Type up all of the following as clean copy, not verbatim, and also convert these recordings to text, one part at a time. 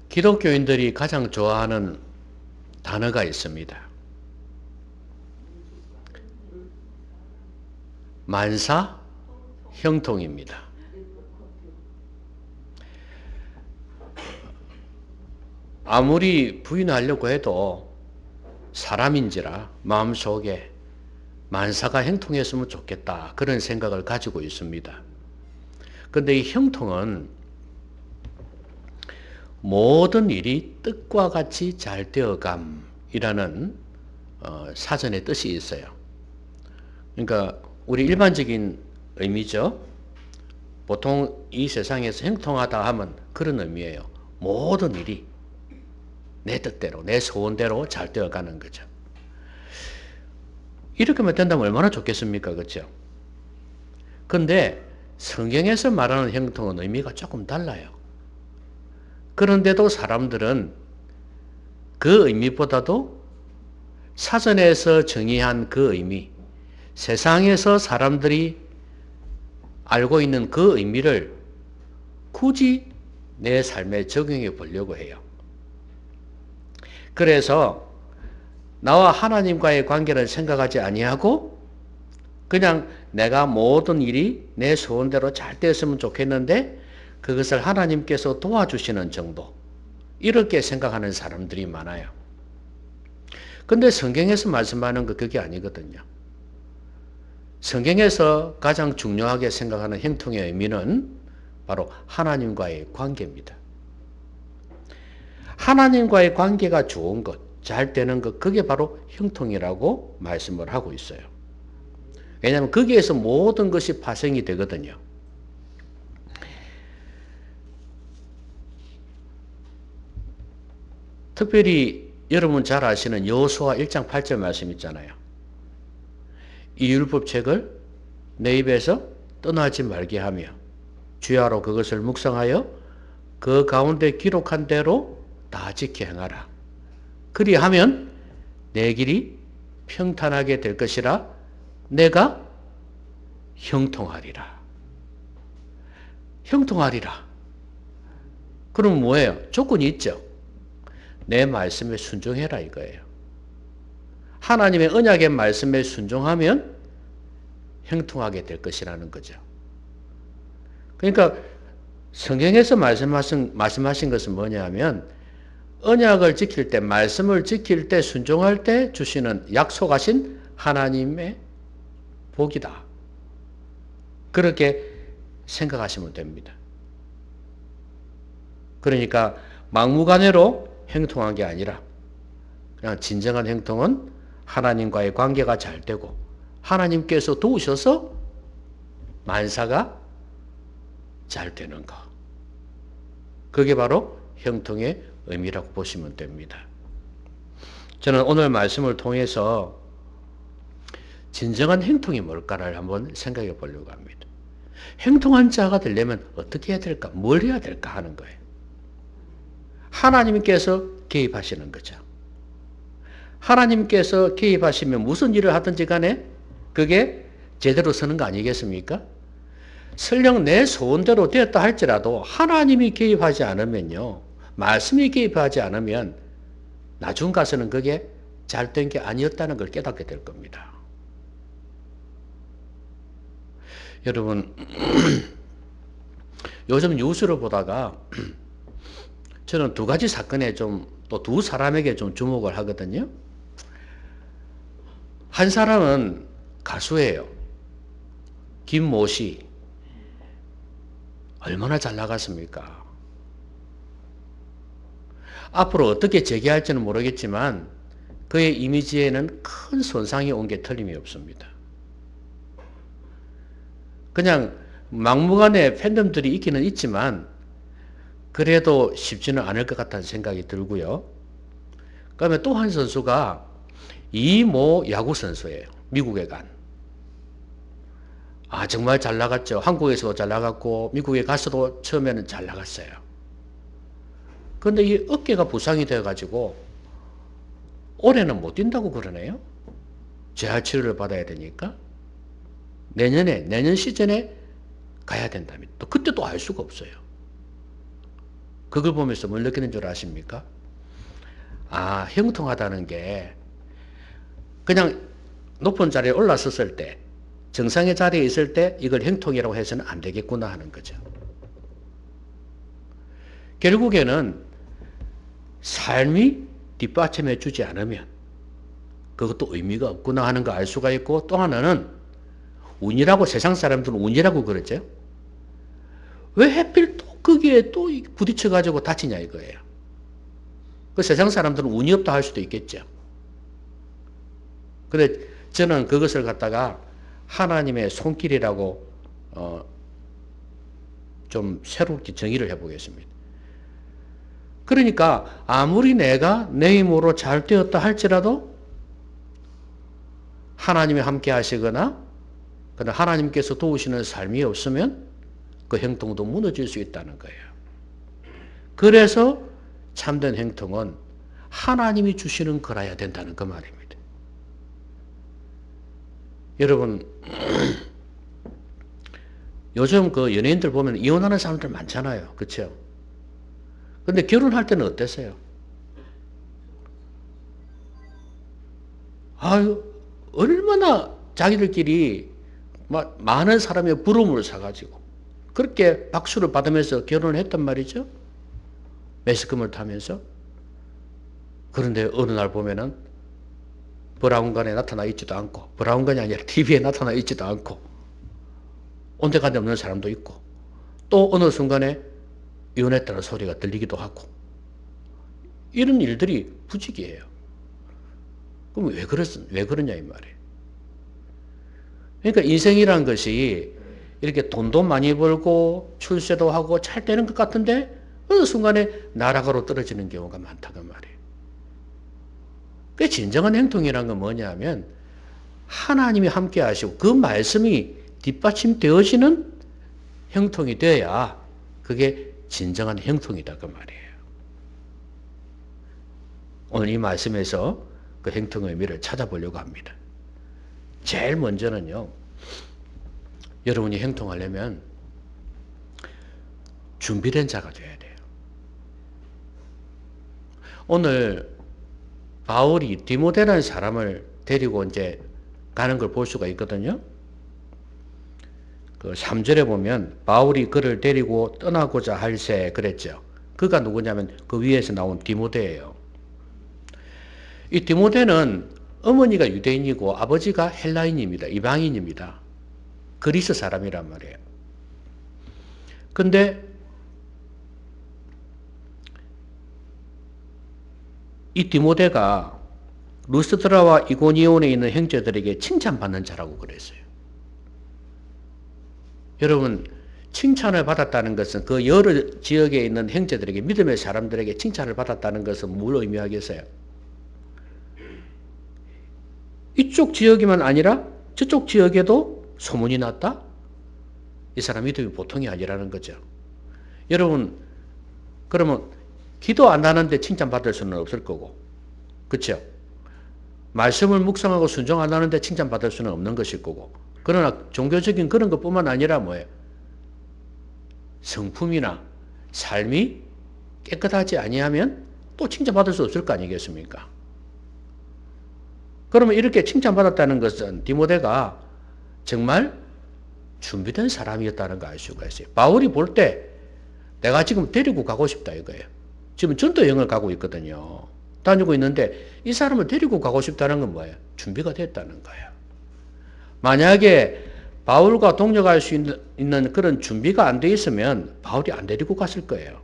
기독교인들이 가장 좋아하는 단어가 있습니다. 만사 형통입니다. 아무리 부인하려고 해도 사람인지라 마음속에 만사가 형통했으면 좋겠다, 그런 생각을 가지고 있습니다. 그런데 이 형통은 모든 일이 뜻과 같이 잘 되어감이라는 사전의 뜻이 있어요. 그러니까 우리 일반적인 의미죠. 보통 이 세상에서 형통하다 하면 그런 의미예요. 모든 일이 내 뜻대로, 내 소원대로 잘 되어가는 거죠. 이렇게만 된다면 얼마나 좋겠습니까? 그렇죠? 근데 성경에서 말하는 형통은 의미가 조금 달라요. 그런데도 사람들은 그 의미보다도 사전에서 정의한 그 의미, 세상에서 사람들이 알고 있는 그 의미를 굳이 내 삶에 적용해 보려고 해요. 그래서 나와 하나님과의 관계를 생각하지 아니하고 그냥 내가 모든 일이 내 소원대로 잘 되었으면 좋겠는데 그것을 하나님께서 도와주시는 정도, 이렇게 생각하는 사람들이 많아요. 근데 성경에서 말씀하는 거 그게 아니거든요. 성경에서 가장 중요하게 생각하는 형통의 의미는 바로 하나님과의 관계입니다. 하나님과의 관계가 좋은 것, 잘 되는 것, 그게 바로 형통이라고 말씀을 하고 있어요. 왜냐하면 거기에서 모든 것이 파생이 되거든요. 특별히 여러분 잘 아시는 여호수아 1장 8절 말씀 있잖아요. 이 율법책을 내 입에서 떠나지 말게 하며 주야로 그것을 묵상하여 그 가운데 기록한 대로 다 지켜 행하라. 그리하면 내 길이 평탄하게 될 것이라 내가 형통하리라. 형통하리라. 그럼 뭐예요? 조건이 있죠. 내 말씀에 순종해라 이거예요. 하나님의 언약의 말씀에 순종하면 형통하게 될 것이라는 거죠. 그러니까 성경에서 말씀하신 것은 뭐냐면 언약을 지킬 때, 말씀을 지킬 때, 순종할 때 주시는 약속하신 하나님의 복이다. 그렇게 생각하시면 됩니다. 그러니까 막무가내로 형통한 게 아니라 그냥 진정한 형통은 하나님과의 관계가 잘 되고 하나님께서 도우셔서 만사가 잘 되는 것. 그게 바로 형통의 의미라고 보시면 됩니다. 저는 오늘 말씀을 통해서 진정한 형통이 뭘까를 한번 생각해 보려고 합니다. 형통한 자가 되려면 어떻게 해야 될까? 뭘 해야 될까 하는 거예요. 하나님께서 개입하시는 거죠. 하나님께서 개입하시면 무슨 일을 하든지 간에 그게 제대로 서는 거 아니겠습니까? 설령 내 소원대로 되었다 할지라도 하나님이 개입하지 않으면요, 말씀이 개입하지 않으면 나중 가서는 그게 잘된 게 아니었다는 걸 깨닫게 될 겁니다. 여러분, 요즘 뉴스를 보다가 저는 두 가지 사건에 또 두 사람에게 좀 주목을 하거든요. 한 사람은 가수예요. 김모 씨. 얼마나 잘 나갔습니까? 앞으로 어떻게 재기할지는 모르겠지만 그의 이미지에는 큰 손상이 온 게 틀림이 없습니다. 그냥 막무가내 팬덤들이 있기는 있지만 그래도 쉽지는 않을 것 같다는 생각이 들고요. 그다음에 또 한 선수가 이모 야구 선수예요. 미국에 간. 정말 잘 나갔죠. 한국에서도 잘 나갔고 미국에 가서도 처음에는 잘 나갔어요. 그런데 이 어깨가 부상이 되어가지고 올해는 못 뛴다고 그러네요. 재활 치료를 받아야 되니까. 내년 시즌에 가야 된답니다. 또 그때 또 알 수가 없어요. 그걸 보면서 뭘 느끼는 줄 아십니까? 아, 형통하다는 게 그냥 높은 자리에 올라섰을 때, 정상의 자리에 있을 때 이걸 형통이라고 해서는 안 되겠구나 하는 거죠. 결국에는 삶이 뒷받침해 주지 않으면 그것도 의미가 없구나 하는 거 알 수가 있고, 또 하나는 운이라고, 세상 사람들은 운이라고 그러죠. 왜 하필 또 거기에 또 부딪혀가지고 다치냐 이거예요. 그 세상 사람들은 운이 없다 할 수도 있겠죠. 근데 저는 그것을 갖다가 하나님의 손길이라고 좀 새롭게 정의를 해보겠습니다. 그러니까 아무리 내가 내 힘으로 잘 되었다 할지라도 하나님이 함께 하시거나 하나님께서 도우시는 삶이 없으면 그 행통도 무너질 수 있다는 거예요. 그래서 참된 행통은 하나님이 주시는 거라야 된다는 그 말입니다. 여러분, 요즘 그 연예인들 보면 이혼하는 사람들 많잖아요. 그렇죠? 근데 결혼할 때는 어땠어요? 아유, 얼마나 자기들끼리 많은 사람의 부러움을 사가지고 그렇게 박수를 받으면서 결혼을 했단 말이죠. 매스컴을 타면서. 그런데 어느 날 보면은 브라운관에 나타나 있지도 않고, 브라운관이 아니라 TV에 나타나 있지도 않고, 온데간데 없는 사람도 있고, 또 어느 순간에 이혼했다는 소리가 들리기도 하고, 이런 일들이 부직이에요. 그럼 왜 그러냐 이 말이에요. 그러니까 인생이란 것이 이렇게 돈도 많이 벌고 출세도 하고 잘 되는 것 같은데 어느 순간에 나락으로 떨어지는 경우가 많다고 말이에요. 그 진정한 행통이란 건 뭐냐면 하나님이 함께 하시고 그 말씀이 뒷받침되어지는 형통이 되어야 그게 진정한 형통이다 그 말이에요. 오늘 이 말씀에서 그 형통의 의미를 찾아보려고 합니다. 제일 먼저는요, 여러분이 형통하려면 준비된 자가 되어야 돼요. 오늘 바울이 디모데라는 사람을 데리고 이제 가는 걸 볼 수가 있거든요. 그 3절에 보면 바울이 그를 데리고 떠나고자 할세 그랬죠. 그가 누구냐면 그 위에서 나온 디모데예요. 이 디모데는 어머니가 유대인이고 아버지가 헬라인입니다. 이방인입니다. 그리스 사람이란 말이에요. 근데 이 디모데가 루스드라와 이고니온에 있는 형제들에게 칭찬받는 자라고 그랬어요. 여러분, 칭찬을 받았다는 것은 그 여러 지역에 있는 형제들에게, 믿음의 사람들에게 칭찬을 받았다는 것은 뭘 의미하겠어요? 이쪽 지역이만 아니라 저쪽 지역에도 소문이 났다? 이 사람 믿음이 보통이 아니라는 거죠. 여러분, 그러면 기도 안 하는데 칭찬받을 수는 없을 거고, 그렇죠? 말씀을 묵상하고 순종 안 하는데 칭찬받을 수는 없는 것일 거고, 그러나 종교적인 그런 것뿐만 아니라 뭐예요? 성품이나 삶이 깨끗하지 아니하면 또 칭찬받을 수 없을 거 아니겠습니까? 그러면 이렇게 칭찬받았다는 것은 디모데가 정말 준비된 사람이었다는 걸 알 수가 있어요. 바울이 볼 때 내가 지금 데리고 가고 싶다 이거예요. 지금 전도 여행을 가고 있거든요. 다니고 있는데 이 사람을 데리고 가고 싶다는 건 뭐예요? 준비가 됐다는 거예요. 만약에 바울과 동력할 수 있는 그런 준비가 안 돼 있으면 바울이 안 데리고 갔을 거예요.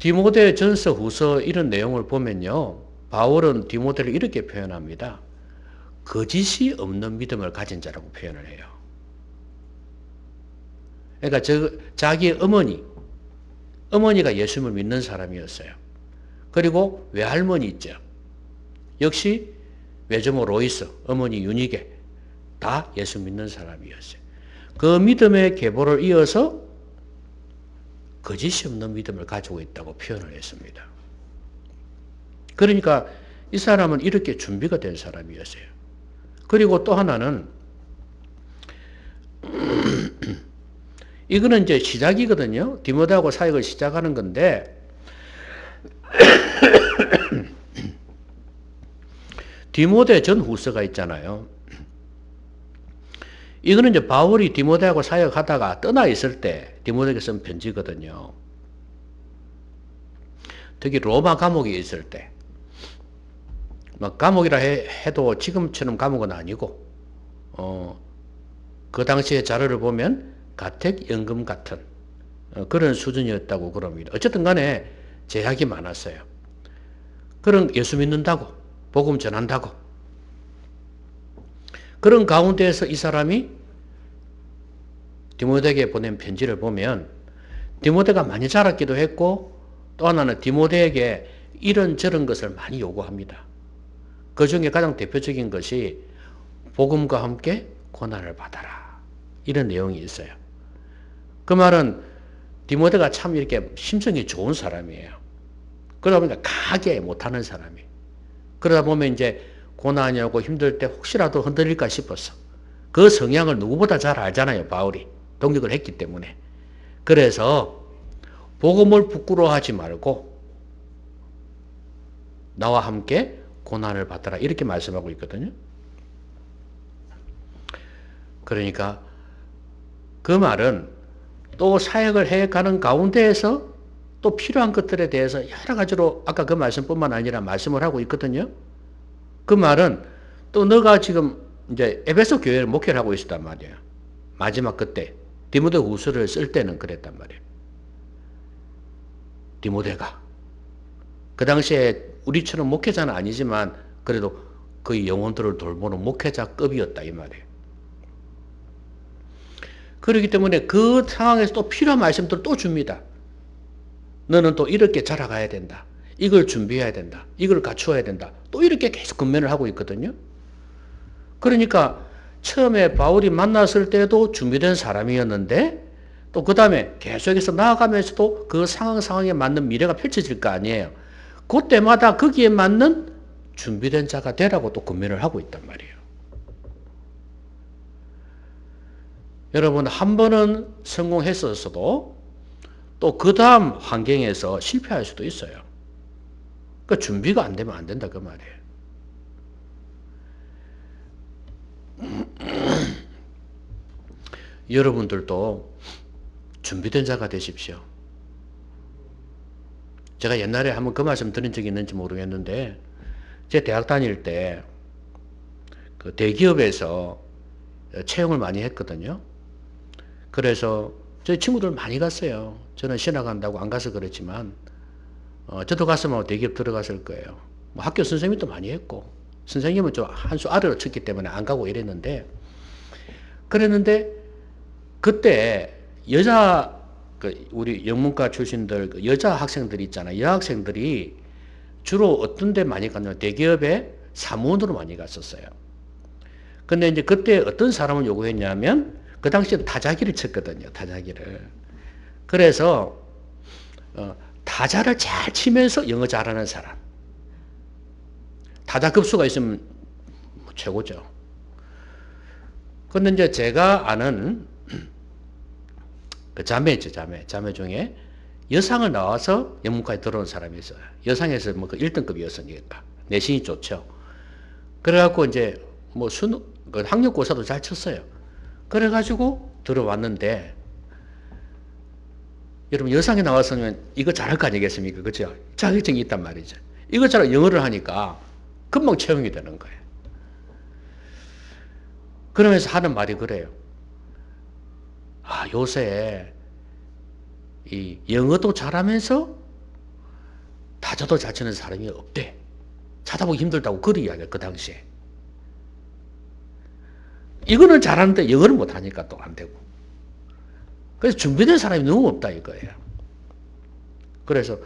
디모데 전서 후서 이런 내용을 보면요. 바울은 디모데를 이렇게 표현합니다. 거짓이 없는 믿음을 가진 자라고 표현을 해요. 그러니까 자기의 어머니가 예수님을 믿는 사람이었어요. 그리고 외할머니 있죠. 역시 외조모 로이스, 어머니 유니게 다 예수 믿는 사람이었어요. 그 믿음의 계보를 이어서 거짓이 없는 믿음을 가지고 있다고 표현을 했습니다. 그러니까 이 사람은 이렇게 준비가 된 사람이었어요. 그리고 또 하나는 이거는 이제 시작이거든요. 디모데하고 사역을 시작하는 건데, 디모데 전 후서가 있잖아요. 이거는 이제 바울이 디모데하고 사역하다가 떠나 있을 때 디모데에게 쓴 편지거든요. 특히 로마 감옥에 있을 때. 막 감옥이라 해도 지금처럼 감옥은 아니고, 그 당시의 자료를 보면 가택연금 같은 그런 수준이었다고 그럽니다. 어쨌든 간에 제약이 많았어요. 그런 예수 믿는다고, 복음 전한다고. 그런 가운데에서 이 사람이 디모데에게 보낸 편지를 보면 디모데가 많이 자랐기도 했고, 또 하나는 디모데에게 이런저런 것을 많이 요구합니다. 그 중에 가장 대표적인 것이 복음과 함께 고난을 받아라. 이런 내용이 있어요. 그 말은 디모데가 참 이렇게 심성이 좋은 사람이에요. 그러다 보니까 강하게 못하는 사람이에요. 그러다 보면 이제 고난이 오고 힘들 때 혹시라도 흔들릴까 싶어서 그 성향을 누구보다 잘 알잖아요. 바울이. 동역을 했기 때문에. 그래서 복음을 부끄러워하지 말고 나와 함께 고난을 받아라. 이렇게 말씀하고 있거든요. 그러니까 그 말은 또 사역을 해가는 가운데에서 또 필요한 것들에 대해서 여러 가지로 아까 그 말씀뿐만 아니라 말씀을 하고 있거든요. 그 말은 또 너가 지금 이제 에베소 교회를 목회를 하고 있었단 말이에요. 마지막 그때 디모데 후서를 쓸 때는 그랬단 말이에요. 디모데가 그 당시에 우리처럼 목회자는 아니지만 그래도 그 영혼들을 돌보는 목회자급이었다 이 말이에요. 그렇기 때문에 그 상황에서 또 필요한 말씀들을 또 줍니다. 너는 또 이렇게 자라가야 된다. 이걸 준비해야 된다. 이걸 갖추어야 된다. 또 이렇게 계속 권면을 하고 있거든요. 그러니까 처음에 바울이 만났을 때도 준비된 사람이었는데 또 그 다음에 계속해서 나아가면서도 그 상황에 맞는 미래가 펼쳐질 거 아니에요. 그때마다 거기에 맞는 준비된 자가 되라고 또 권면을 하고 있단 말이에요. 여러분 한 번은 성공했었어도 또 그 다음 환경에서 실패할 수도 있어요. 그러니까 준비가 안 되면 안 된다 그 말이에요. 여러분들도 준비된 자가 되십시오. 제가 옛날에 한번 그 말씀 드린 적이 있는지 모르겠는데 제 대학 다닐 때 그 대기업에서 채용을 많이 했거든요. 그래서 저희 친구들 많이 갔어요. 저는 신학 간다고 안 가서 그렇지만 저도 갔으면 대기업 들어갔을 거예요. 뭐 학교 선생님도 많이 했고 선생님은 좀 한 수 아래로 쳤기 때문에 안 가고 이랬는데 그랬는데 그때 여자 우리 영문과 출신들 여자 학생들이 있잖아요. 여학생들이 주로 어떤 데 많이 갔냐면 대기업에 사무원으로 많이 갔었어요. 근데 이제 그때 어떤 사람을 요구했냐면 그 당시에 타자기를 쳤거든요. 타자기를. 그래서 타자를 잘 치면서 영어 잘하는 사람. 타자 급수가 있으면 최고죠. 근데 이제 제가 아는 그 자매죠, 자매 중에 여상을 나와서 영문과에 들어온 사람이 있어요. 여상에서 뭐 그 1등급이었으니까. 내신이 좋죠. 그래갖고 이제 뭐 그 학력고사도 잘 쳤어요. 그래가지고 들어왔는데, 여러분 여상에 나왔으면 이거 잘할 거 아니겠습니까? 그죠? 자격증이 있단 말이죠. 이것처럼 영어를 하니까 금방 채용이 되는 거예요. 그러면서 하는 말이 그래요. 아, 요새 이 영어도 잘하면서 타자도 잘 치는 사람이 없대. 찾아보기 힘들다고 그리 이야기해, 그 당시에. 이거는 잘하는데 영어를 못하니까 또 안 되고. 그래서 준비된 사람이 너무 없다 이거예요. 그래서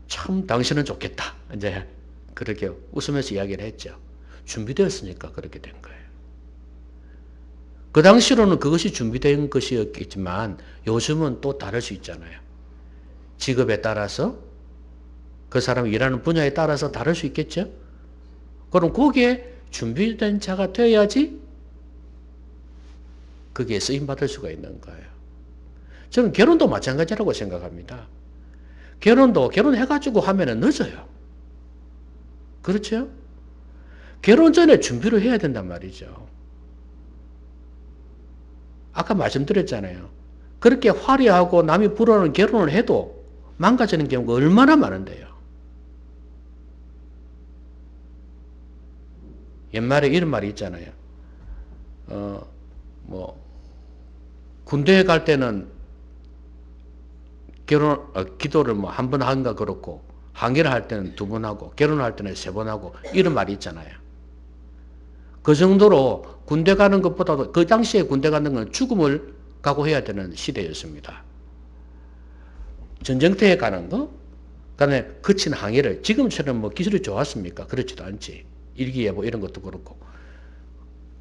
참 당신은 좋겠다. 이제 그렇게 웃으면서 이야기를 했죠. 준비되었으니까 그렇게 된 거예요. 그 당시로는 그것이 준비된 것이었겠지만 요즘은 또 다를 수 있잖아요. 직업에 따라서 그 사람이 일하는 분야에 따라서 다를 수 있겠죠. 그럼 거기에 준비된 자가 되어야지 거기에 쓰임받을 수가 있는 거예요. 저는 결혼도 마찬가지라고 생각합니다. 결혼도 결혼해가지고 하면은 늦어요. 그렇죠? 결혼 전에 준비를 해야 된단 말이죠. 아까 말씀드렸잖아요. 그렇게 화려하고 남이 부러워하는 결혼을 해도 망가지는 경우가 얼마나 많은데요. 옛말에 이런 말이 있잖아요. 군대에 갈 때는 기도를 뭐 한 번 한가 그렇고, 항해를 할 때는 2번 하고, 결혼할 때는 3번 하고, 이런 말이 있잖아요. 그 정도로 군대 가는 것보다도, 그 당시에 군대 가는 건 죽음을 각오해야 되는 시대였습니다. 전쟁터에 가는 거, 그다음에 거친 항해를, 지금처럼 뭐 기술이 좋았습니까? 그렇지도 않지. 일기예보 이런 것도 그렇고.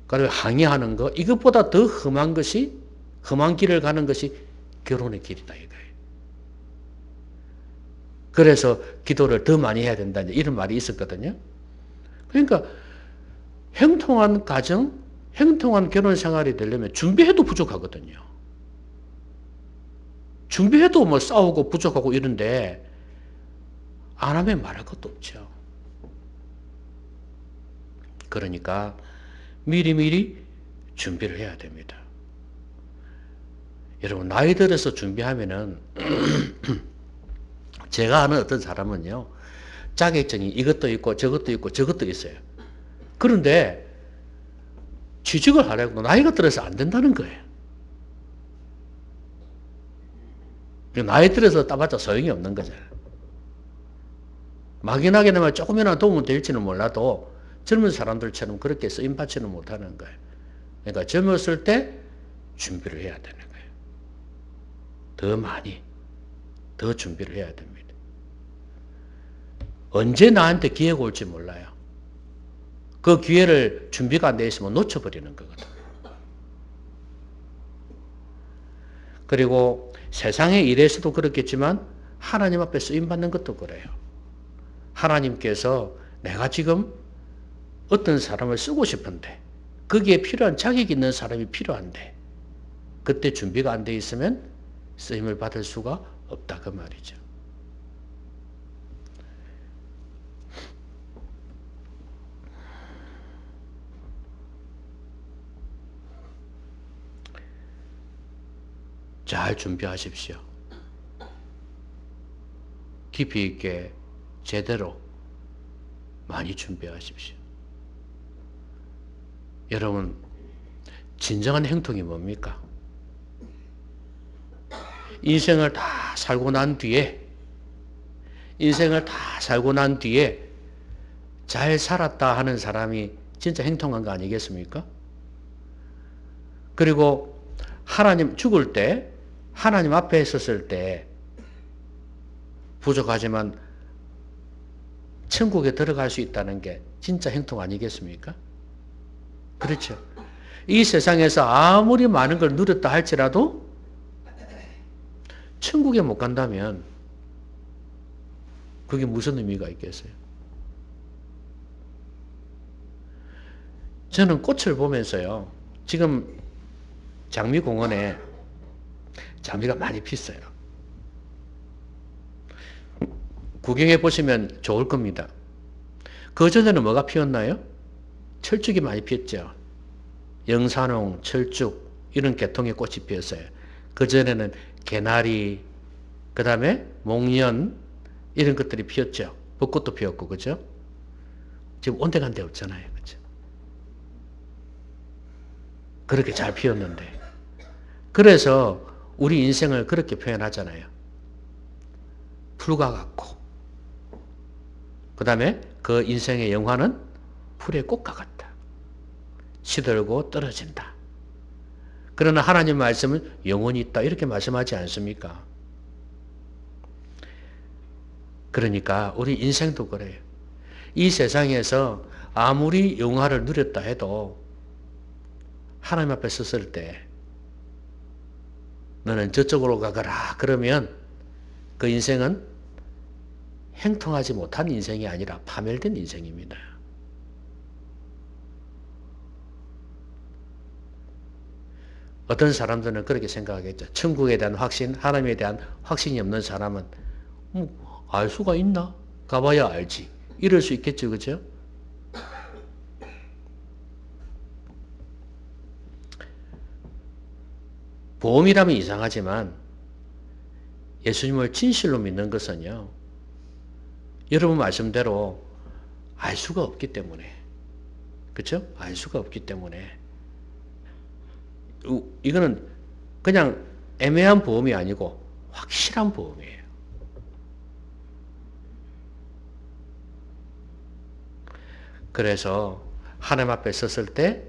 그다음에 항해하는 거, 이것보다 더 험한 것이, 험한 길을 가는 것이 결혼의 길이다 이거예요. 그래서 기도를 더 많이 해야 된다 이런 말이 있었거든요. 그러니까 형통한 가정, 형통한 결혼 생활이 되려면 준비해도 부족하거든요. 준비해도 뭐 싸우고 부족하고 이런데 안 하면 말할 것도 없죠. 그러니까 미리미리 준비를 해야 됩니다. 여러분 나이 들어서 준비하면은 제가 아는 어떤 사람은요, 자격증이 이것도 있고 저것도 있고 저것도 있어요. 그런데 취직을 하려고 나이가 들어서 안 된다는 거예요. 나이 들어서 따봤자 소용이 없는 거잖아요. 막연하게나마 조금이나 도움은 될지는 몰라도 젊은 사람들처럼 그렇게 쓰임받지는 못하는 거예요. 그러니까 젊었을 때 준비를 해야 되는 거예요. 더 많이, 더 준비를 해야 됩니다. 언제 나한테 기회가 올지 몰라요. 그 기회를 준비가 안 돼 있으면 놓쳐버리는 거거든. 그리고 세상의 일에서도 그렇겠지만 하나님 앞에 쓰임받는 것도 그래요. 하나님께서 내가 지금 어떤 사람을 쓰고 싶은데 거기에 필요한 자격 있는 사람이 필요한데 그때 준비가 안 돼 있으면 쓰임을 받을 수가 없다 그 말이죠. 잘 준비하십시오. 깊이 있게 제대로 많이 준비하십시오. 여러분, 진정한 행통이 뭡니까? 인생을 다 살고 난 뒤에 잘 살았다 하는 사람이 진짜 행통한 거 아니겠습니까? 그리고 하나님 죽을 때 하나님 앞에 있었을 때 부족하지만 천국에 들어갈 수 있다는 게 진짜 행통 아니겠습니까? 그렇죠. 이 세상에서 아무리 많은 걸 누렸다 할지라도 천국에 못 간다면 그게 무슨 의미가 있겠어요? 저는 꽃을 보면서요. 지금 장미공원에 장미가 많이 피었어요. 구경해 보시면 좋을 겁니다. 그전에는 뭐가 피었나요? 철쭉이 많이 피었죠. 영산홍, 철쭉 이런 계통의 꽃이 피었어요. 그전에는 개나리, 그 다음에 목련 이런 것들이 피었죠. 벚꽃도 피었고 그죠? 지금 온데간데 없잖아요. 그죠? 그렇게 잘 피었는데 그래서 우리 인생을 그렇게 표현하잖아요. 풀과 같고 그 다음에 그 인생의 영화는 풀의 꽃과 같다. 시들고 떨어진다. 그러나 하나님 말씀은 영원히 있다 이렇게 말씀하지 않습니까? 그러니까 우리 인생도 그래요. 이 세상에서 아무리 영화를 누렸다 해도 하나님 앞에 섰을 때 너는 저쪽으로 가거라 그러면 그 인생은 행통하지 못한 인생이 아니라 파멸된 인생입니다. 어떤 사람들은 그렇게 생각하겠죠. 천국에 대한 확신, 하나님에 대한 확신이 없는 사람은 알 수가 있나? 가봐야 알지. 이럴 수 있겠죠. 그죠? 보험이라면 이상하지만 예수님을 진실로 믿는 것은요. 여러분 말씀대로 알 수가 없기 때문에. 그렇죠? 알 수가 없기 때문에. 이거는 그냥 애매한 보험이 아니고 확실한 보험이에요. 그래서 하나님 앞에 섰을 때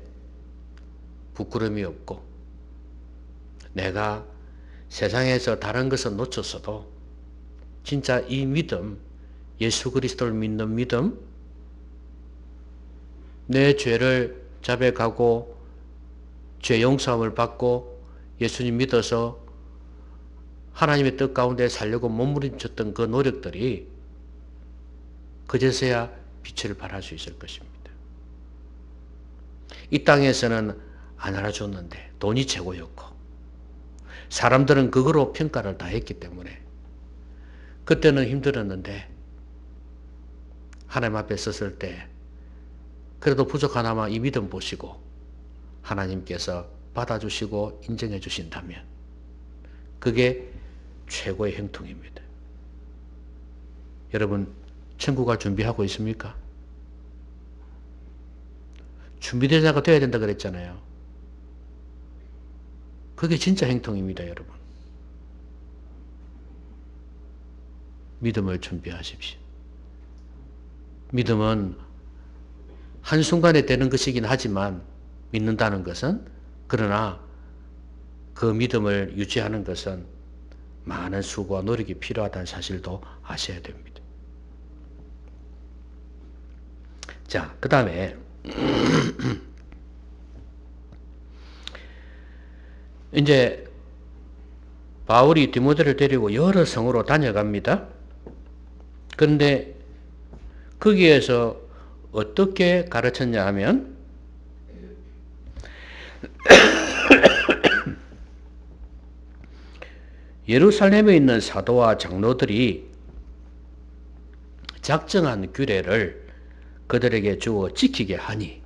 부끄러움이 없고 내가 세상에서 다른 것을 놓쳤어도 진짜 이 믿음, 예수 그리스도를 믿는 믿음, 내 죄를 자백하고 죄 용서함을 받고 예수님 믿어서 하나님의 뜻 가운데 살려고 몸부림쳤던 그 노력들이 그제서야 빛을 발할 수 있을 것입니다. 이 땅에서는 안 알아줬는데 돈이 최고였고 사람들은 그거로 평가를 다 했기 때문에 그때는 힘들었는데 하나님 앞에 섰을 때 그래도 부족하나마 이 믿음 보시고 하나님께서 받아주시고 인정해 주신다면 그게 최고의 형통입니다. 여러분 천국 갈 준비하고 있습니까? 준비된 자가 되어야 된다 그랬잖아요. 그게 진짜 형통입니다, 여러분. 믿음을 준비하십시오. 믿음은 한순간에 되는 것이긴 하지만 믿는다는 것은 그러나 그 믿음을 유지하는 것은 많은 수고와 노력이 필요하다는 사실도 아셔야 됩니다. 자, 그 다음에 이제 바울이 디모데를 데리고 여러 성으로 다녀갑니다. 그런데 거기에서 어떻게 가르쳤냐 하면 예루살렘에 있는 사도와 장로들이 작정한 규례를 그들에게 주어 지키게 하니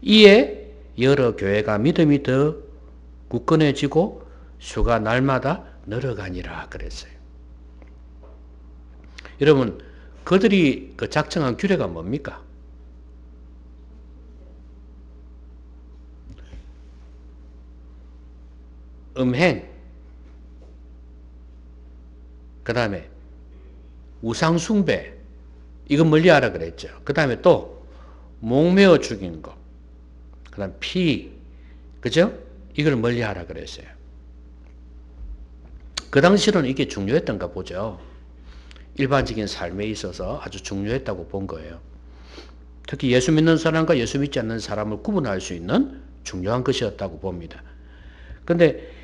이에 여러 교회가 믿음이 더 굳건해지고 수가 날마다 늘어가니라 그랬어요. 여러분 그들이 그 작정한 규례가 뭡니까? 음행, 그 다음에 우상숭배, 이건 멀리하라 그랬죠. 그 다음에 또 목매어 죽인 것, 그 다음 피, 그죠? 이걸 멀리하라 그랬어요. 그 당시로는 이게 중요했던가 보죠. 일반적인 삶에 있어서 아주 중요했다고 본 거예요. 특히 예수 믿는 사람과 예수 믿지 않는 사람을 구분할 수 있는 중요한 것이었다고 봅니다. 그런데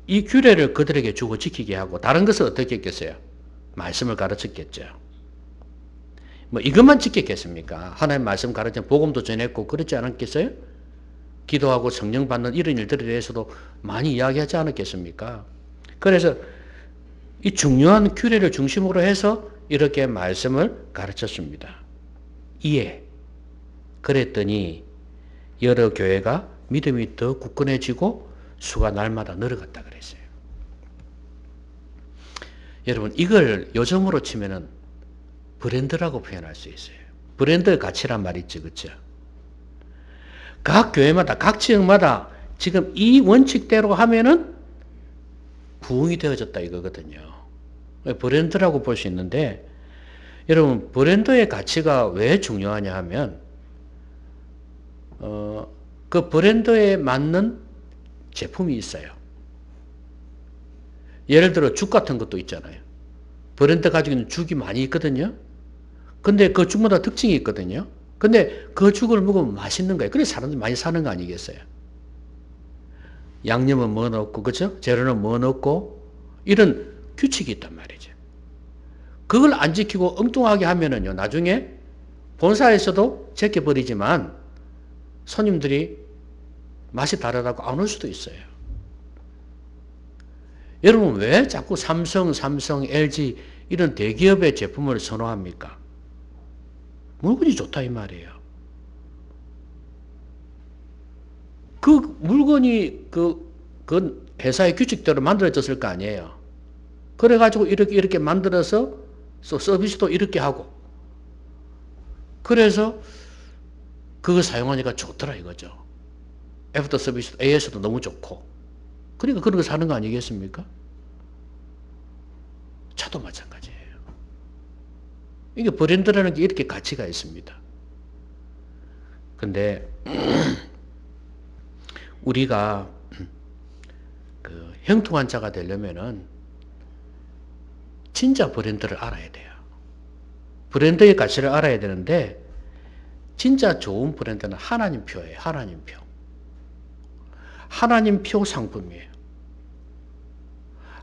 이 규례를 그들에게 주고 지키게 하고 다른 것은 어떻게 했겠어요? 말씀을 가르쳤겠죠. 뭐 이것만 지켰겠습니까? 하나님 말씀 가르쳐 복음도 전했고 그렇지 않았겠어요? 기도하고 성령 받는 이런 일들에 대해서도 많이 이야기하지 않았겠습니까? 그래서 이 중요한 규례를 중심으로 해서 이렇게 말씀을 가르쳤습니다. 이에 그랬더니 여러 교회가 믿음이 더 굳건해지고 수가 날마다 늘어갔다 그랬어요. 여러분 이걸 요즘으로 치면은 브랜드라고 표현할 수 있어요. 브랜드 가치란 말이 있죠. 그렇죠? 각 교회마다 각 지역마다 지금 이 원칙대로 하면은 부흥이 되어졌다 이거거든요. 브랜드라고 볼 수 있는데 여러분 브랜드의 가치가 왜 중요하냐 하면 그 브랜드에 맞는 제품이 있어요. 예를 들어 죽 같은 것도 있잖아요. 브랜드 가지고 있는 죽이 많이 있거든요. 근데 그 죽마다 특징이 있거든요. 근데 그 죽을 먹으면 맛있는 거예요. 그래서 사람들이 많이 사는 거 아니겠어요? 양념은 뭐 넣고, 그죠? 재료는 뭐 넣고, 이런 규칙이 있단 말이죠. 그걸 안 지키고 엉뚱하게 하면은요, 나중에 본사에서도 제껴버리지만 손님들이 맛이 다르다고 안 올 수도 있어요. 여러분 왜 자꾸 삼성, LG 이런 대기업의 제품을 선호합니까? 물건이 좋다 이 말이에요. 그 물건이 그 회사의 규칙대로 만들어졌을 거 아니에요. 그래가지고 이렇게 만들어서 서비스도 이렇게 하고 그래서 그거 사용하니까 좋더라 이거죠. 애프터 서비스 AS도 너무 좋고 그러니까 그런 거 사는 거 아니겠습니까? 차도 마찬가지예요. 이게 브랜드라는 게 이렇게 가치가 있습니다. 근데 우리가 그 형통한 자가 되려면은 진짜 브랜드를 알아야 돼요. 브랜드의 가치를 알아야 되는데 진짜 좋은 브랜드는 하나님 표예요. 하나님 표. 하나님 표 상품이에요.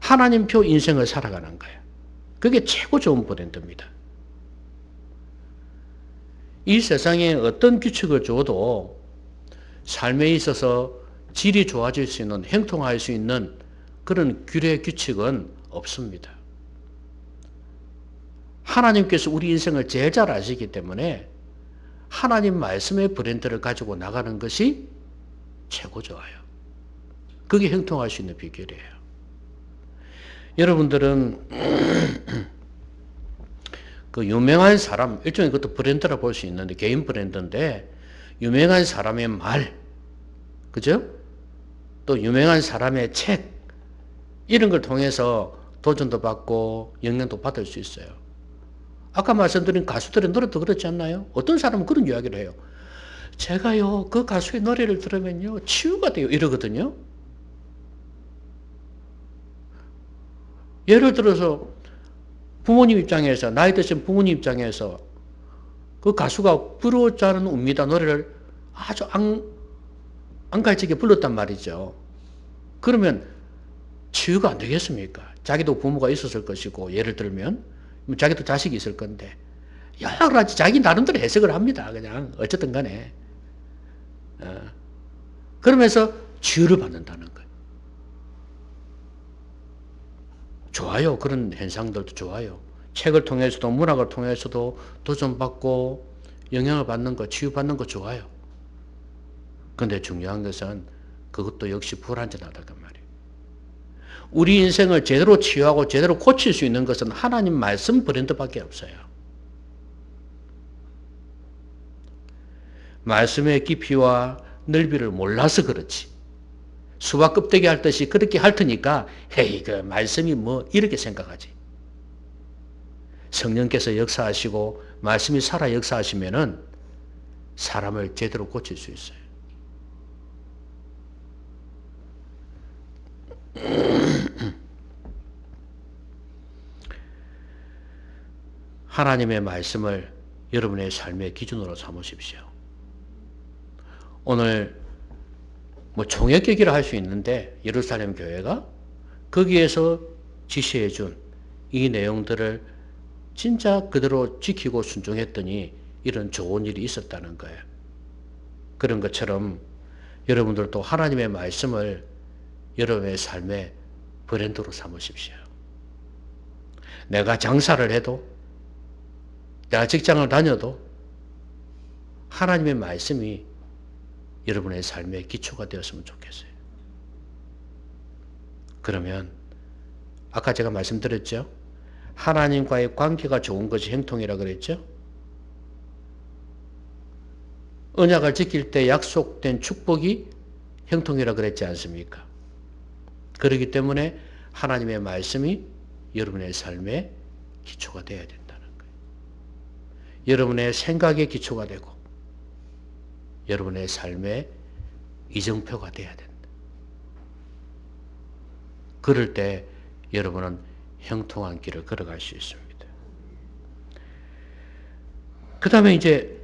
하나님 표 인생을 살아가는 거예요. 그게 최고 좋은 브랜드입니다. 이 세상에 어떤 규칙을 줘도 삶에 있어서 질이 좋아질 수 있는, 행통할 수 있는 그런 규례 규칙은 없습니다. 하나님께서 우리 인생을 제일 잘 아시기 때문에 하나님 말씀의 브랜드를 가지고 나가는 것이 최고 좋아요. 그게 형통할 수 있는 비결이에요. 여러분들은 그 유명한 사람, 일종의 그것도 브랜드라 볼 수 있는데 개인 브랜드인데 유명한 사람의 말, 그죠? 또 유명한 사람의 책 이런 걸 통해서 도전도 받고 영향도 받을 수 있어요. 아까 말씀드린 가수들의 노래도 그렇지 않나요? 어떤 사람은 그런 이야기를 해요. 제가요 그 가수의 노래를 들으면요 치유가 돼요 이러거든요. 예를 들어서 부모님 입장에서 나이 드신 부모님 입장에서 그 가수가 부르지 않은 웁니다 노래를 아주 안갈지게 불렀단 말이죠. 그러면 치유가 안 되겠습니까? 자기도 부모가 있었을 것이고 예를 들면 자기도 자식이 있을 건데 여러 가지 자기 나름대로 해석을 합니다. 그냥 어쨌든 간에 그러면서 치유를 받는다는 거예요. 좋아요. 그런 현상들도 좋아요. 책을 통해서도 문학을 통해서도 도전받고 영향을 받는 거, 치유받는 거 좋아요. 그런데 중요한 것은 그것도 역시 불완전하다는 말이에요. 우리 인생을 제대로 치유하고 제대로 고칠 수 있는 것은 하나님 말씀 브랜드밖에 없어요. 말씀의 깊이와 넓이를 몰라서 그렇지. 수박 껍데기 할 듯이 그렇게 할 테니까 헤이 그 말씀이 뭐 이렇게 생각하지. 성령께서 역사하시고 말씀이 살아 역사하시면은 사람을 제대로 고칠 수 있어요. 하나님의 말씀을 여러분의 삶의 기준으로 삼으십시오. 오늘 뭐 총회격이라 할 수 있는데 예루살렘 교회가 거기에서 지시해 준 이 내용들을 진짜 그대로 지키고 순종했더니 이런 좋은 일이 있었다는 거예요. 그런 것처럼 여러분들도 하나님의 말씀을 여러분의 삶의 브랜드로 삼으십시오. 내가 장사를 해도 내가 직장을 다녀도 하나님의 말씀이 여러분의 삶의 기초가 되었으면 좋겠어요. 그러면 아까 제가 말씀드렸죠? 하나님과의 관계가 좋은 것이 형통이라 그랬죠? 언약을 지킬 때 약속된 축복이 형통이라 그랬지 않습니까? 그렇기 때문에 하나님의 말씀이 여러분의 삶의 기초가 되어야 된다는 거예요. 여러분의 생각의 기초가 되고 여러분의 삶의 이정표가 되어야 된다. 그럴 때 여러분은 형통한 길을 걸어갈 수 있습니다. 그 다음에 이제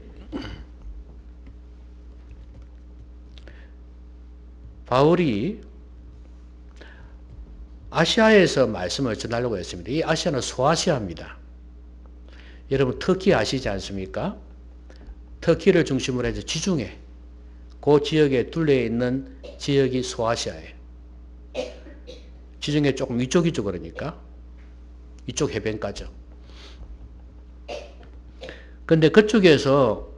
바울이 아시아에서 말씀을 전하려고 했습니다. 이 아시아는 소아시아입니다. 여러분 터키 아시지 않습니까? 터키를 중심으로 해서 지중해 그 지역에 둘레 있는 지역이 소아시아예요. 지중해 조금 위쪽이죠. 그러니까 이쪽 해변가죠. 근데 그쪽에서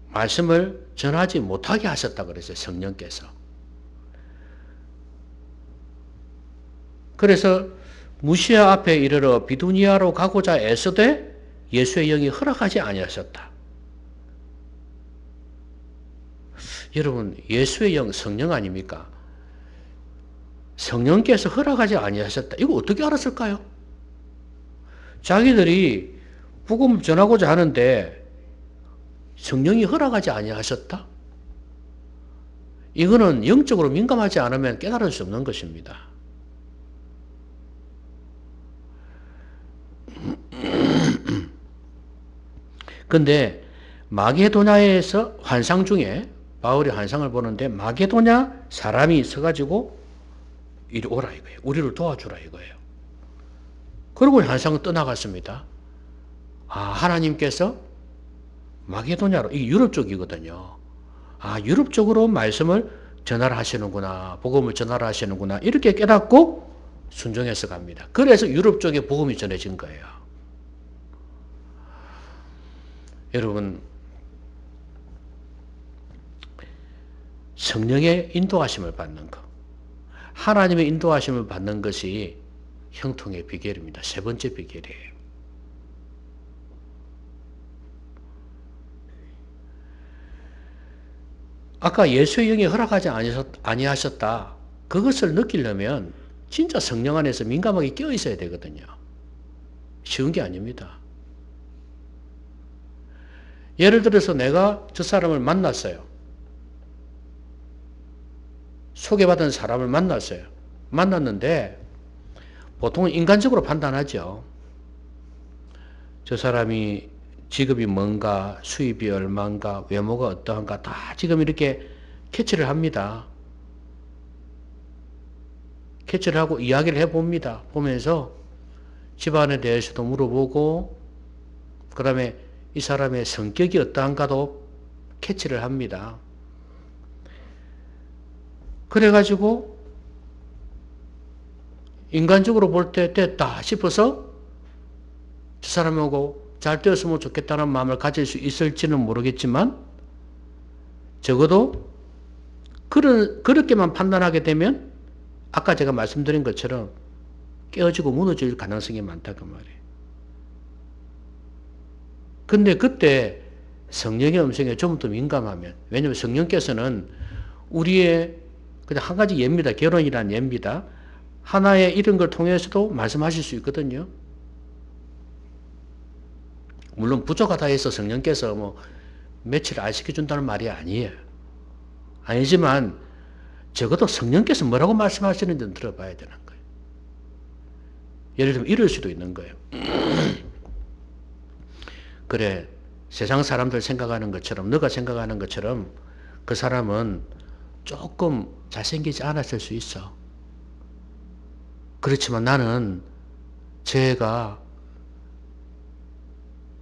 말씀을 전하지 못하게 하셨다 그랬어요. 성령께서. 그래서 무시아 앞에 이르러 비두니아로 가고자 애쓰되 예수의 영이 허락하지 아니하셨다. 여러분, 예수의 영, 성령 아닙니까? 성령께서 허락하지 아니하셨다. 이거 어떻게 알았을까요? 자기들이 복음을 전하고자 하는데 성령이 허락하지 아니하셨다? 이거는 영적으로 민감하지 않으면 깨달을 수 없는 것입니다. 근데 마게도냐에서 환상 중에 바울이 환상을 보는데 마게도냐 사람이 있어가지고 이리 오라 이거예요. 우리를 도와주라 이거예요. 그리고 환상은 떠나갔습니다. 아, 하나님께서 마게도냐로, 이 유럽 쪽이거든요. 아, 유럽 쪽으로 말씀을 전하라 하시는구나. 복음을 전하라 하시는구나. 이렇게 깨닫고 순종해서 갑니다. 그래서 유럽 쪽에 복음이 전해진 거예요. 여러분, 성령의 인도하심을 받는 것, 하나님의 인도하심을 받는 것이 형통의 비결입니다. 세 번째 비결이에요. 아까 예수의 영이 허락하지 아니하셨다. 그것을 느끼려면 진짜 성령 안에서 민감하게 끼어 있어야 되거든요. 쉬운 게 아닙니다. 예를 들어서 내가 저 사람을 만났어요. 소개받은 사람을 만났어요. 만났는데 보통은 인간적으로 판단하죠. 저 사람이 직업이 뭔가, 수입이 얼마인가, 외모가 어떠한가 다 지금 이렇게 캐치를 합니다. 캐치를 하고 이야기를 해봅니다. 보면서 집안에 대해서도 물어보고 그 다음에 이 사람의 성격이 어떠한가도 캐치를 합니다. 그래가지고 인간적으로 볼 때 됐다 싶어서 저 사람하고 잘 되었으면 좋겠다는 마음을 가질 수 있을지는 모르겠지만 적어도 그렇게만 판단하게 되면 아까 제가 말씀드린 것처럼 깨어지고 무너질 가능성이 많다고 말이에요. 근데 그때 성령의 음성에 좀 더 민감하면, 왜냐하면 성령께서는 우리의 그냥 한 가지 예입니다. 결혼이란 예입니다. 하나의 이런 걸 통해서도 말씀하실 수 있거든요. 물론 부족하다 해서 성령께서 뭐 며칠 안 시켜준다는 말이 아니에요. 아니지만 적어도 성령께서 뭐라고 말씀하시는지는 들어봐야 되는 거예요. 예를 들면 이럴 수도 있는 거예요. 그래, 세상 사람들 생각하는 것처럼, 너가 생각하는 것처럼 그 사람은 조금 잘생기지 않았을 수 있어. 그렇지만 나는 쟤가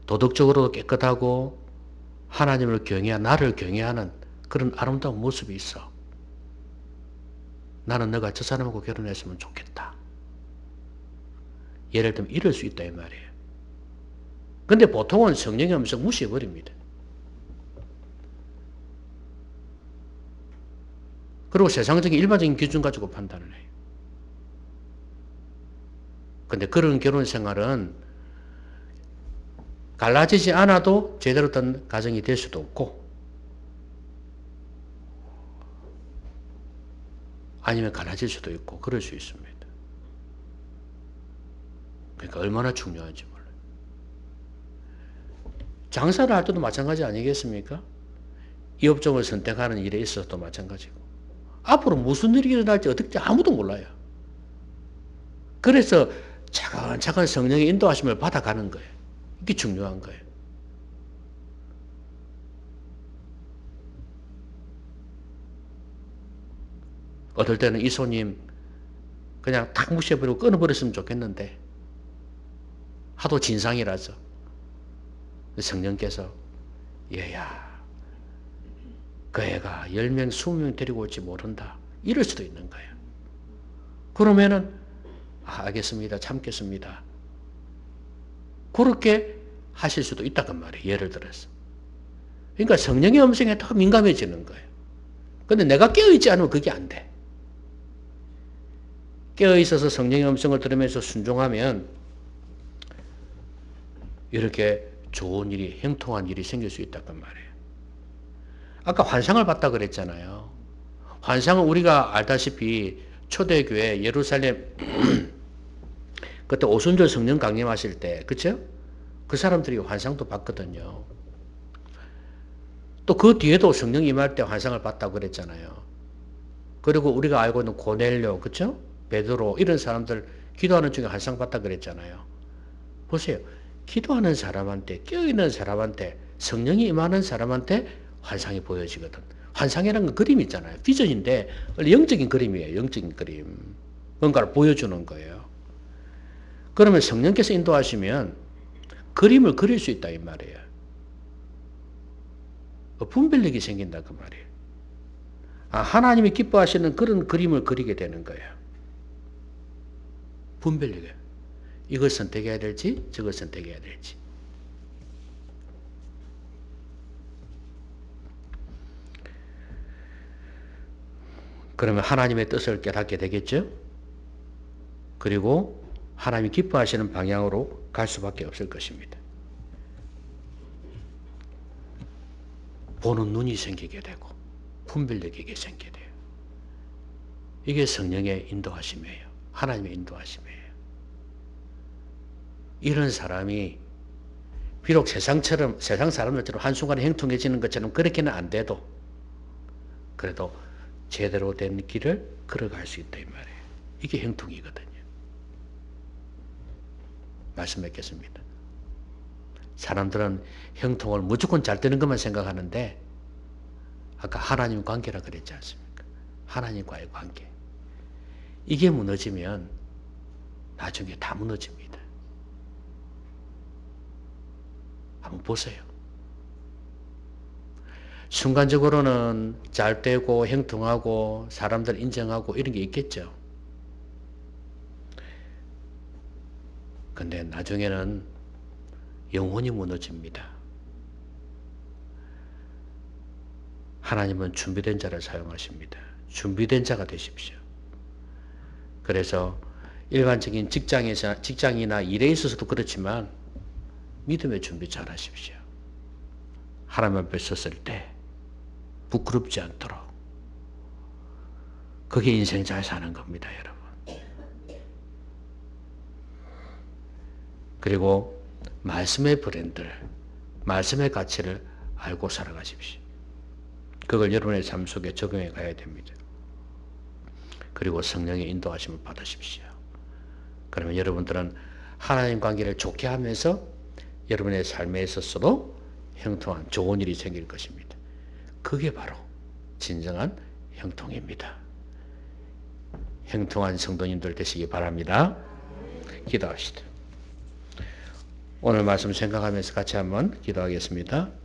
도덕적으로 깨끗하고 하나님을 경외하는, 나를 경외하는 그런 아름다운 모습이 있어. 나는 너가 저 사람하고 결혼했으면 좋겠다. 예를 들면 이럴 수 있다 이 말이에요. 근데 보통은 성령의 음성 무시해버립니다. 그리고 세상적인 일반적인 기준 가지고 판단을 해요. 근데 그런 결혼 생활은 갈라지지 않아도 제대로 된 가정이 될 수도 없고, 아니면 갈라질 수도 있고, 그럴 수 있습니다. 그러니까 얼마나 중요한지 몰라요. 장사를 할 때도 마찬가지 아니겠습니까? 이 업종을 선택하는 일에 있어서도 마찬가지고. 앞으로 무슨 일이 일어날지 어떻게 아무도 몰라요. 그래서 차근차근 성령의 인도하심을 받아가는 거예요. 이게 중요한 거예요. 어떨 때는 이 손님 그냥 탁 무시해버리고 끊어버렸으면 좋겠는데 하도 진상이라서 성령께서 얘야 그 애가 10명 20명 데리고 올지 모른다 이럴 수도 있는 거예요. 그러면은 알겠습니다. 참겠습니다. 그렇게 하실 수도 있다고 말이에요. 예를 들어서. 그러니까 성령의 음성에 더 민감해지는 거예요. 근데 내가 깨어있지 않으면 그게 안 돼. 깨어있어서 성령의 음성을 들으면서 순종하면 이렇게 좋은 일이, 형통한 일이 생길 수 있다고 말이에요. 아까 환상을 봤다 그랬잖아요. 환상은 우리가 알다시피 초대교회 예루살렘 그때 오순절 성령 강림하실 때, 그쵸? 그 사람들이 환상도 봤거든요. 또 그 뒤에도 성령 임할 때 환상을 봤다고 그랬잖아요. 그리고 우리가 알고 있는 고넬료, 그쵸? 베드로, 이런 사람들 기도하는 중에 환상 봤다 그랬잖아요. 보세요. 기도하는 사람한테, 깨어있는 사람한테, 성령이 임하는 사람한테 환상이 보여지거든. 환상이라는 건 그림이 있잖아요. 비전인데, 영적인 그림이에요. 영적인 그림. 뭔가를 보여주는 거예요. 그러면 성령께서 인도하시면 그림을 그릴 수 있다 이 말이에요. 분별력이 생긴다 그 말이에요. 하나님이 기뻐하시는 그런 그림을 그리게 되는 거예요. 분별력이. 이걸 선택해야 될지 저걸 선택해야 될지. 그러면 하나님의 뜻을 깨닫게 되겠죠. 그리고 하나님이 기뻐하시는 방향으로 갈 수밖에 없을 것입니다. 보는 눈이 생기게 되고 분별력이 생기게 돼요. 이게 성령의 인도하심이에요. 하나님의 인도하심이에요. 이런 사람이 비록 세상 사람들처럼 한순간에 형통해지는 것처럼 그렇게는 안 돼도 그래도 제대로 된 길을 걸어갈 수 있다 이 말이에요. 이게 형통이거든요. 말씀 맺겠습니다. 사람들은 형통을 무조건 잘 되는 것만 생각하는데 아까 하나님 관계라 그랬지 않습니까? 하나님과의 관계. 이게 무너지면 나중에 다 무너집니다. 한번 보세요. 순간적으로는 잘 되고 형통하고 사람들 인정하고 이런 게 있겠죠. 근데 나중에는 영혼이 무너집니다. 하나님은 준비된 자를 사용하십니다. 준비된 자가 되십시오. 그래서 일반적인 직장이나 일에 있어서도 그렇지만 믿음의 준비 잘 하십시오. 하나님 앞에 섰을 때 부끄럽지 않도록. 그게 인생 잘 사는 겁니다, 여러분. 그리고 말씀의 브랜드, 말씀의 가치를 알고 살아가십시오. 그걸 여러분의 삶 속에 적용해 가야 됩니다. 그리고 성령의 인도하심을 받으십시오. 그러면 여러분들은 하나님 관계를 좋게 하면서 여러분의 삶에 있어서도 형통한 좋은 일이 생길 것입니다. 그게 바로 진정한 형통입니다. 형통한 성도님들 되시기 바랍니다. 기도합시다. 오늘 말씀 생각하면서 같이 한번 기도하겠습니다.